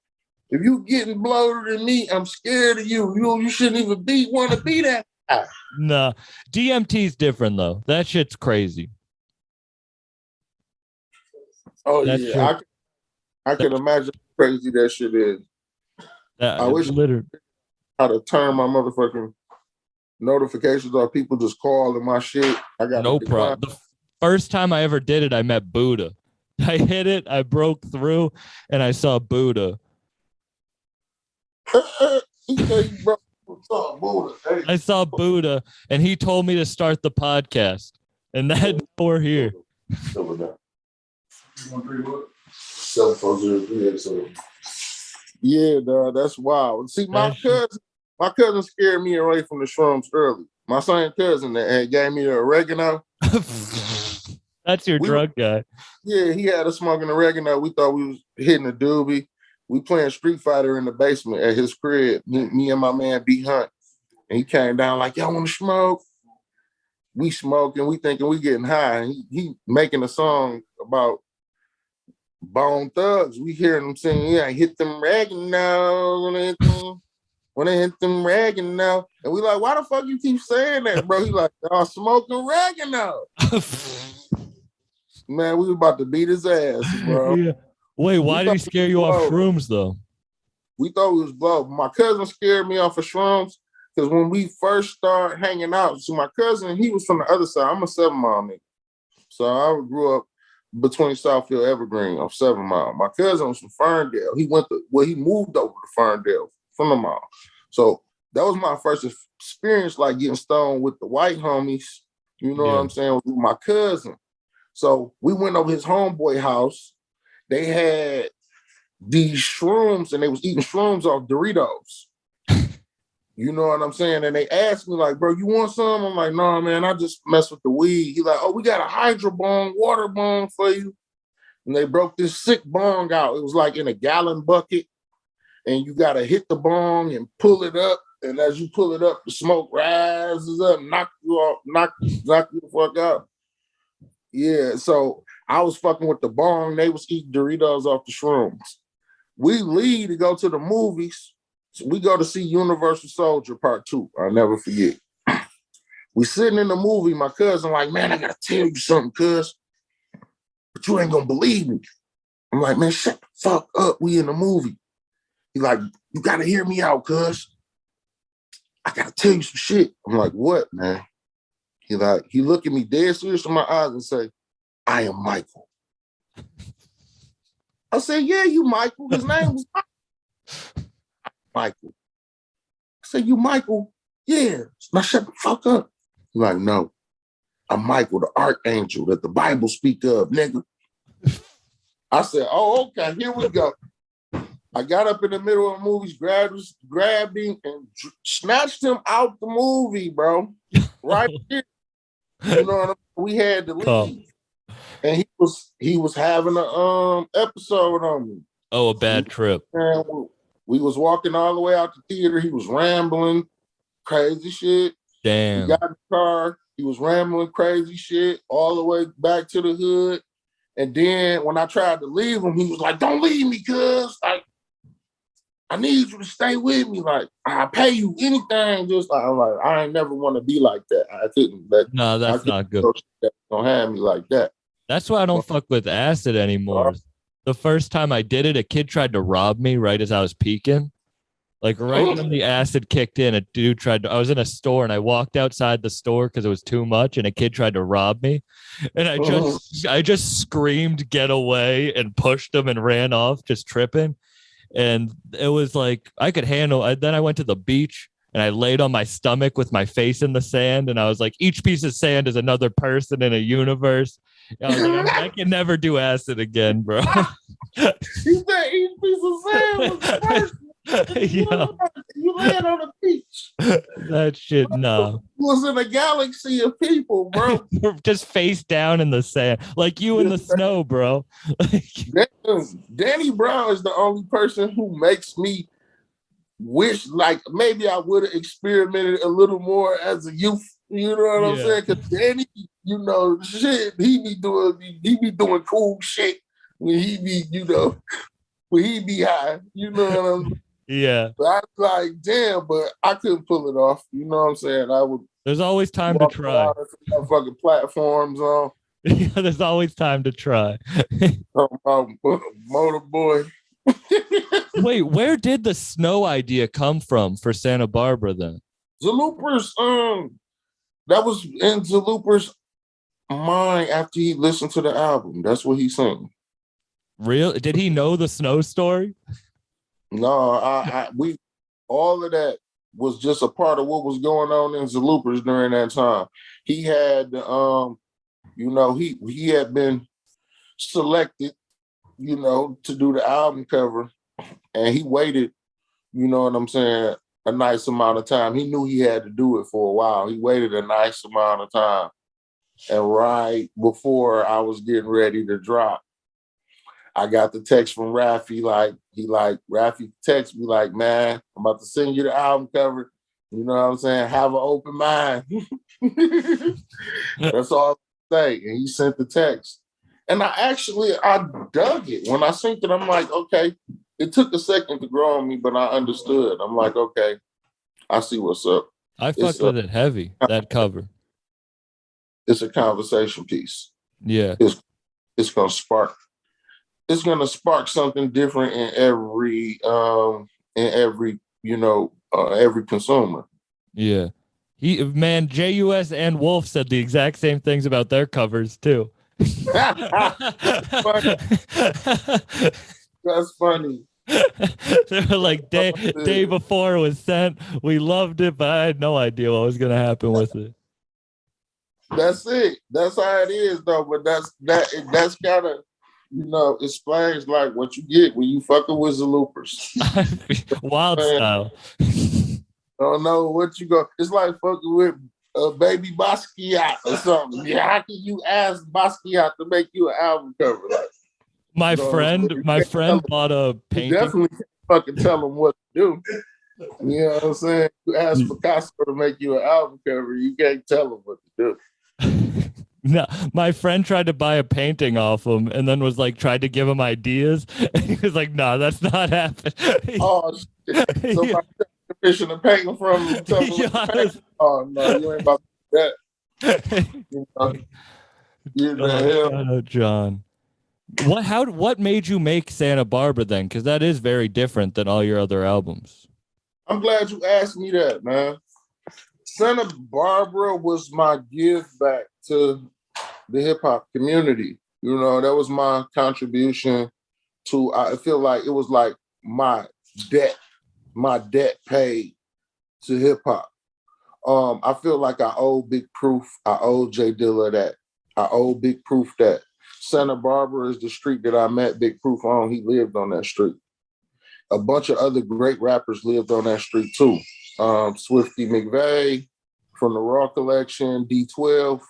if you getting bloated than me, I'm scared of you. You shouldn't even want to be that high. Nah, DMT's different though. That shit's crazy. Oh yeah, I can imagine how crazy that shit is. I wish how to turn my motherfucking notifications off. People just calling my shit. I got no problem. The first time I ever did it, I met Buddha. I hit it, I broke through, and I saw Buddha. I saw Buddha, and he told me to start the podcast, and that we're here. Yeah, dog, that's wild. See, my cousin scared me away from the shrooms early. My same cousin that gave me the oregano. That's your drug guy. Yeah, he had us smoking oregano. We thought we was hitting a doobie. We playing Street Fighter in the basement at his crib. Me and my man B Hunt. And he came down like, y'all want to smoke? We smoking. We thinking we getting high. And he making a song about Bone Thugs. We hearing him singing, yeah, hit them oregano. When I hit them oregano. And we like, why the fuck you keep saying that, bro? He like, y'all smoking oregano. Man, we was about to beat his ass, bro. Yeah. Wait, why did he scare you off shrooms, though? We thought we was blow. My cousin scared me off of shrooms because when we first started hanging out, so my cousin, he was from the other side. I'm a 7 Mile nigga. So I grew up between Southfield and Evergreen on 7 Mile. My cousin was from Ferndale. He moved over to Ferndale from the mall. So that was my first experience, like getting stoned with the white homies. You know what I'm saying? With my cousin. So we went over his homeboy house. They had these shrooms and they was eating shrooms off Doritos. You know what I'm saying? And they asked me like, bro, you want some? I'm like, nah, man, I just mess with the weed. He like, oh, we got a hydro bong, water bong for you. And they broke this sick bong out. It was like in a gallon bucket. And you got to hit the bong and pull it up. And as you pull it up, the smoke rises up, knock you off, knock you the fuck out. Yeah, so I was fucking with the bong. They was eating Doritos off the shrooms. We leave to go to the movies. So we go to see Universal Soldier Part 2. I'll never forget. We sitting in the movie. My cousin like, man, I got to tell you something, cuz. But you ain't going to believe me. I'm like, man, shut the fuck up. We in the movie. He like, you got to hear me out, cuz. I got to tell you some shit. I'm like, what, man? He look at me dead serious in my eyes and say, I am Michael. I said, yeah, you Michael. His name was Michael. I said, you Michael? Yeah. Now shut the fuck up. He's like, no, I'm Michael, the archangel that the Bible speak of, nigga. I said, oh, okay, here we go. I got up in the middle of the movies, grabbed him and snatched him out the movie, bro. Right here. You know what I mean? We had to leave. And he was having a episode on me. Oh, a bad trip. We was walking all the way out the theater. He was rambling, crazy shit. Damn. We got in the car. He was rambling crazy shit all the way back to the hood. And then when I tried to leave him, he was like, don't leave me, cuz. Like, I need you to stay with me. Like, I'll pay you anything. Just like, I'm like, I ain't never want to be like that. I couldn't. No, that's not good. Don't have me like that. That's why I don't fuck with acid anymore. The first time I did it, a kid tried to rob me right as I was peeking. Like right when the acid kicked in, a dude I was in a store and I walked outside the store because it was too much and a kid tried to rob me. And I just screamed, get away, and pushed him and ran off, just tripping. And it was like, I could handle it. Then I went to the beach and I laid on my stomach with my face in the sand. And I was like, each piece of sand is another person in a universe. I was like, I can never do acid again, bro. You said each piece of sand was a person. Yeah. You land on the beach. That shit, no. Was in a galaxy of people, bro. Just face down in the sand, like you in the snow, bro. Danny Brown is the only person who makes me wish like maybe I would have experimented a little more as a youth. You know what I'm saying? Because Danny, you know, shit, he be doing cool shit when he be, you know, when he be high. You know what I'm saying? Yeah. But I was like, damn, but I couldn't pull it off. You know what I'm saying? I would. There's always time to try. Fucking platforms on. There's always time to try. Motorboy. Wait, where did the snow idea come from for Santa Barbara then? Zalooper's, that was in Zalooper's mind after he listened to the album. That's what he sang. Real? Did he know the snow story? No, we all of that was just a part of what was going on in Zalooper's during that time. He had, you know, he had been selected, you know, to do the album cover, and he waited, you know what I'm saying, a nice amount of time. He knew he had to do it for a while. He waited a nice amount of time, and right before I was getting ready to drop, I got the text from Rafi, Rafi text me like, man, I'm about to send you the album cover. You know what I'm saying? Have an open mind. That's all I say. And he sent the text. And I dug it. When I sent it, I'm like, okay, it took a second to grow on me, but I understood. I'm like, okay, I see what's up. I fucked with it heavy, that cover. It's a conversation piece. Yeah. It's gonna spark something different in every you know, every consumer. Yeah. JUS and Wolf said the exact same things about their covers too. That's funny. They were like, day before it was sent, we loved it, but I had no idea what was gonna happen with it. That's it. That's how it is though. But that's kind of, you know, explains like what you get when you fucking with the loopers. Wild style. Don't know what you go. It's like fucking with Baby Basquiat or something. Yeah, how can you ask Basquiat to make you an album cover? Like, my friend bought a painting. You definitely can't fucking tell him what to do. You know what I'm saying? You ask Picasso to make you an album cover, you can't tell him what to do. No, my friend tried to buy a painting off him and then was like, tried to give him ideas. And he was like, no, that's not happening. Oh, shit. Somebody commission a painting from him. Oh, no, you ain't about to do that. John. What made you make Santa Barbara then? Because that is very different than all your other albums. I'm glad you asked me that, man. Santa Barbara was my give back to the hip hop community. You know, that was my contribution to, I feel like it was like my debt paid to hip hop. I feel like I owe Big Proof, I owe J Dilla that. I owe Big Proof that. Santa Barbara is the street that I met Big Proof on. He lived on that street. A bunch of other great rappers lived on that street too. Swifty McVeigh from the Raw Collection, D12.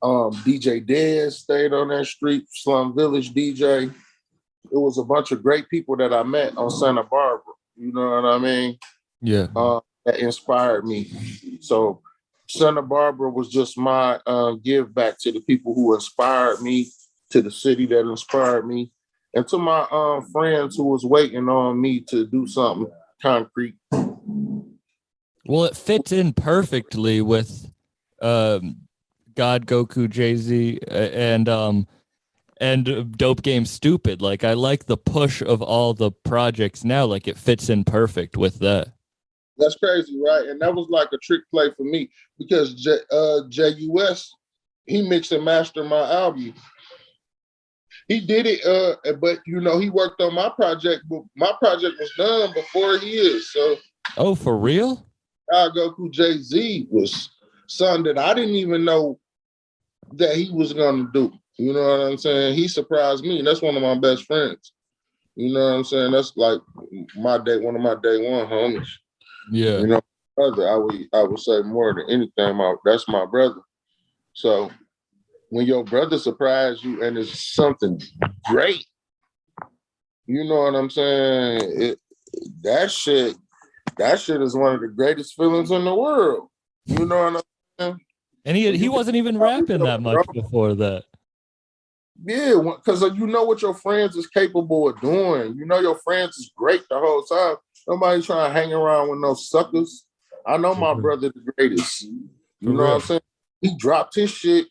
DJ Dez stayed on that street, Slum Village DJ. It was a bunch of great people that I met on Santa Barbara. You know what I mean? Yeah. That inspired me. So Santa Barbara was just my give back to the people who inspired me, to the city that inspired me, and to my friends who was waiting on me to do something concrete. Well, it fits in perfectly with God, Goku, Jay-Z, and Dope Game Stupid. Like, I like the push of all the projects now. Like, it fits in perfect with that. That's crazy, right? And that was like a trick play for me because JUS, he mixed and mastered my album. He did it, but you know, he worked on my project, but my project was done before he is. So, oh, for real? Goku Jay-Z was something that I didn't even know that he was gonna do. You know what I'm saying? He surprised me, and that's one of my best friends. You know what I'm saying? That's like one of my day one homies. Yeah. You know, brother. I would say more than anything, that's my brother. So when your brother surprise you and it's something great, you know what I'm saying? That shit is one of the greatest feelings in the world. You know what I'm saying? And he wasn't even rapping that much before that. Yeah, because you know what your friends is capable of doing. You know your friends is great the whole time. Nobody's trying to hang around with no suckers. I know my brother the greatest. You know what I'm saying? He dropped his shit.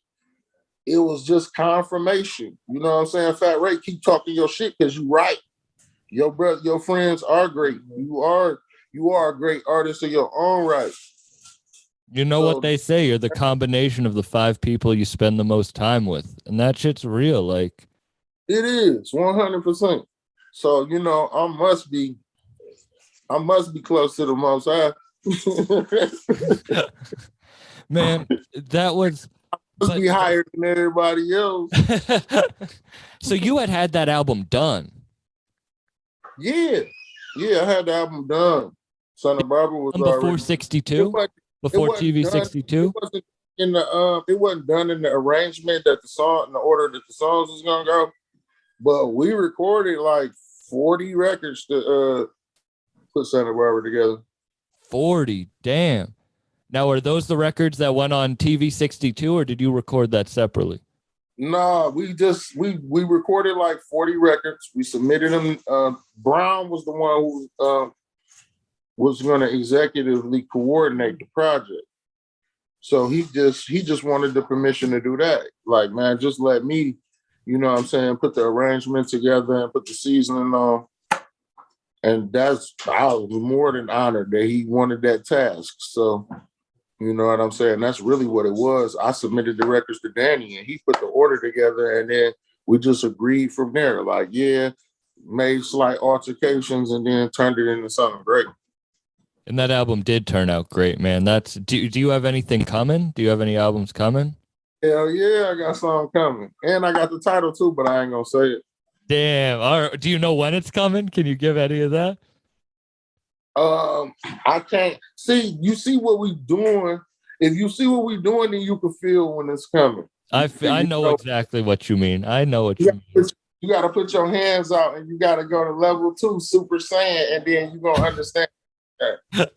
It was just confirmation. You know what I'm saying? Fat Ray, keep talking your shit because you right. Your brother, your friends are great. You are a great artist in your own right. You know what they say, you're the combination of the 5 people you spend the most time with. And that shit's real. Like, it is 100%. So, you know, I must be close to the most high. man, that was must be higher than everybody else. So you had that album done. Yeah, I had the album done. Santa Barbara was before already 62, before TV 62. It wasn't done in the arrangement that in the order that the songs was gonna go. But we recorded like 40 records to put Santa Barbara together. 40, damn. Now, are those the records that went on TV 62, or did you record that separately? No, we recorded like 40 records. We submitted them. Brown was the one who was going to executively coordinate the project. So he just wanted the permission to do that. Like, man, just let me, you know what I'm saying, put the arrangement together and put the seasoning on. And I was more than honored that he wanted that task. So, you know what I'm saying? That's really what it was. I submitted the records to Danny and he put the order together and then we just agreed from there. Like, yeah, made slight altercations and then turned it into something great. And that album did turn out great, man. Do you have anything coming? Do you have any albums coming? Hell yeah, I got something coming. And I got the title too, but I ain't gonna say it. Damn. All right. Do you know when it's coming? Can you give any of that? I can't see. You see what we doing. If you see what we doing, then you can feel when it's coming. I know exactly what you mean. I know what you mean. You got to put your hands out, and you got to go to level 2, Super Saiyan, and then you gonna understand that.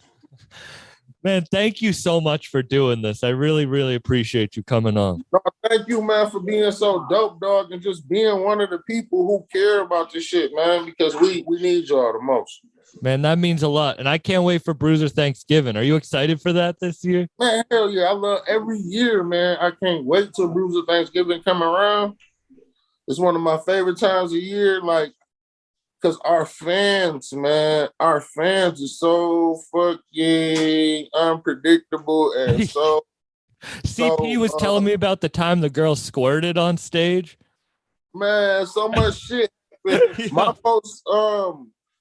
Man, thank you so much for doing this. I really, really appreciate you coming on. No, thank you, man, for being so dope, dog, and just being one of the people who care about this shit, man, because we need y'all the most. Man, that means a lot. And I can't wait for Bruiser Thanksgiving. Are you excited for that this year? Man, hell yeah. I love every year, man. I can't wait till Bruiser Thanksgiving come around. It's one of my favorite times of year, like, because our fans are so fucking unpredictable and so... CP was telling me about the time the girl squirted on stage. Man, so much shit.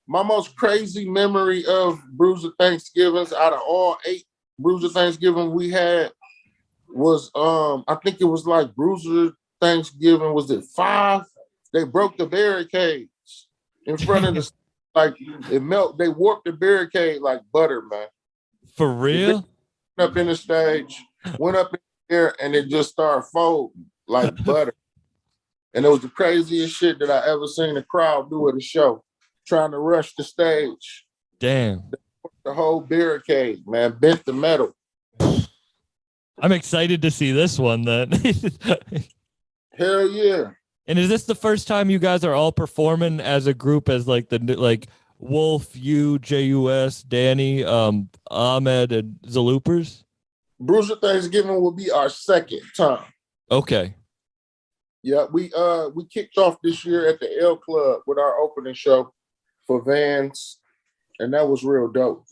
My most crazy memory of Bruiser Thanksgivings out of all 8 Bruiser Thanksgiving we had was I think it was like Bruiser Thanksgiving, was it 5? They broke the barricades in front of the like they warped the barricade like butter, man. For real? Up in the stage, went up in there and it just started folding like butter. And it was the craziest shit that I ever seen a crowd do at a show. Trying to rush the stage. Damn. The whole barricade, man, bent the metal. I'm excited to see this one then. Hell yeah. And is this the first time you guys are all performing as a group, as like Wolf, you, JUS, Danny, Ahmed, and Zaloopers? Bruiser Thanksgiving will be our second time. Okay. Yeah, we kicked off this year at the L Club with our opening show for Vans, and that was real dope.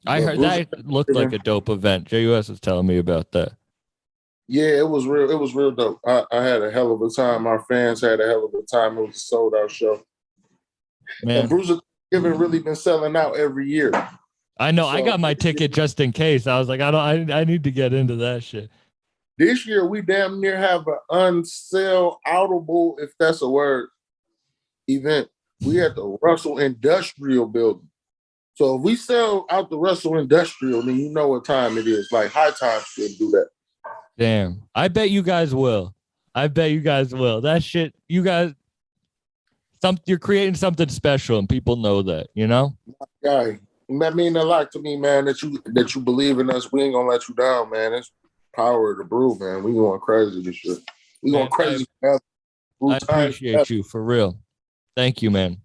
I heard that looked like a dope event. JUS was telling me about that. Yeah, it was real dope. I had a hell of a time. Our fans had a hell of a time. It was a sold out show. Man. And Bruiser Thanksgiving really been selling out every year. I know. So, I got my ticket just in case. I was like, I need to get into that shit. This year, we damn near have an unsell-outable, if that's a word, event. We had the Russell Industrial Building. So if we sell out the Russell Industrial, then you know what time it is. Like High Times should do that. Damn. I bet you guys will. That shit, you guys, you're creating something special and people know that, you know? Guy, that mean a lot to me, man, that you believe in us. We ain't gonna let you down, man. It's power of the brew, man. We going crazy this year. We going crazy. I appreciate you for real. Thank you, man.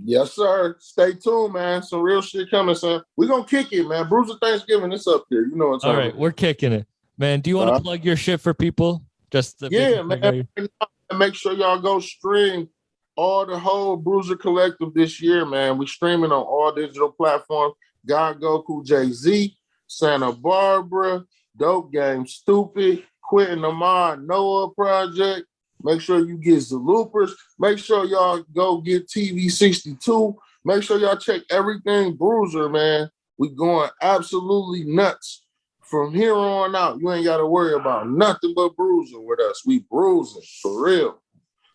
Yes, sir. Stay tuned, man. Some real shit coming, son. We gonna kick it, man. Bruiser Thanksgiving, it's up there. You know what's all right. We're kicking it, man. Do you want to plug your shit for people? Man. Make sure y'all go stream all the whole Bruiser Collective this year, man. We streaming on all digital platforms. God Goku, Jay-Z, Santa Barbara, Dope Game, Stupid, Quentin Lamar, Noah Project. Make sure you get the Loopers. Make sure y'all go get TV 62. Make sure y'all check everything Bruiser, man. We going absolutely nuts. From here on out, you ain't got to worry about nothing but bruising with us. We bruising for real.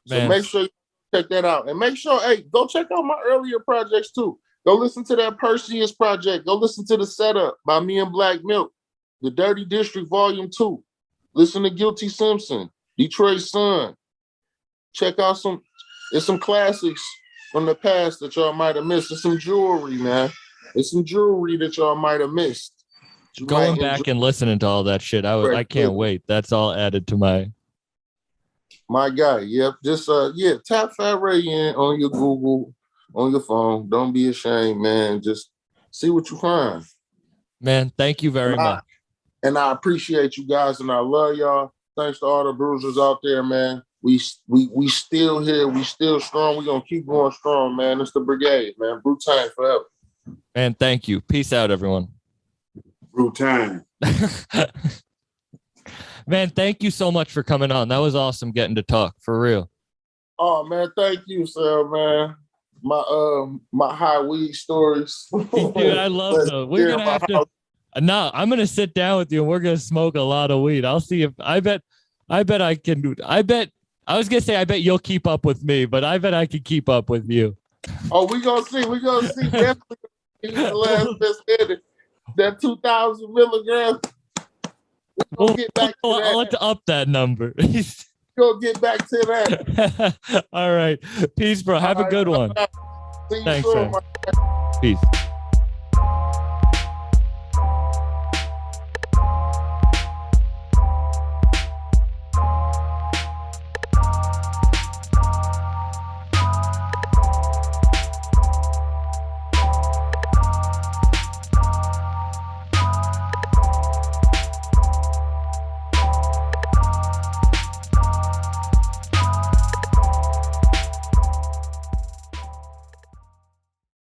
So make sure you check that out. And make sure, hey, go check out my earlier projects too. Go listen to that Perseus project. Go listen to The Setup by me and Black Milk. The Dirty District Volume 2. Listen to Guilty Simpson. Detroit Sun. Check out some classics from the past that y'all might have missed. There's some jewelry, man. There's some jewelry that y'all might have missed. Going back and listening to all that shit, I can't wait. That's all added to my guy. Yep. Just tap Fat Ray in on your Google, on your phone. Don't be ashamed, man. Just see what you find. Man, thank you very much. And I appreciate you guys, and I love y'all. Thanks to all the bruisers out there, man. We still here. We still strong. We're gonna keep going strong, man. It's the Brigade, man. Brew time forever. Man, thank you. Peace out, everyone. Brew time. Man, thank you so much for coming on. That was awesome getting to talk, for real. Oh man, thank you, sir, man. My high weed stories. Dude, I love those. We're gonna have to. No, I'm gonna sit down with you and we're gonna smoke a lot of weed. I'll see if I bet I can do. I was gonna say I bet you'll keep up with me, but I bet I can keep up with you. Oh, we gonna see. Definitely the last best edit. That 2,000 milligrams. We'll get back to that. Let's up that number. Go get back to that. All right. Peace, bro. Have a good one. See you Thanks, soon, man. Peace.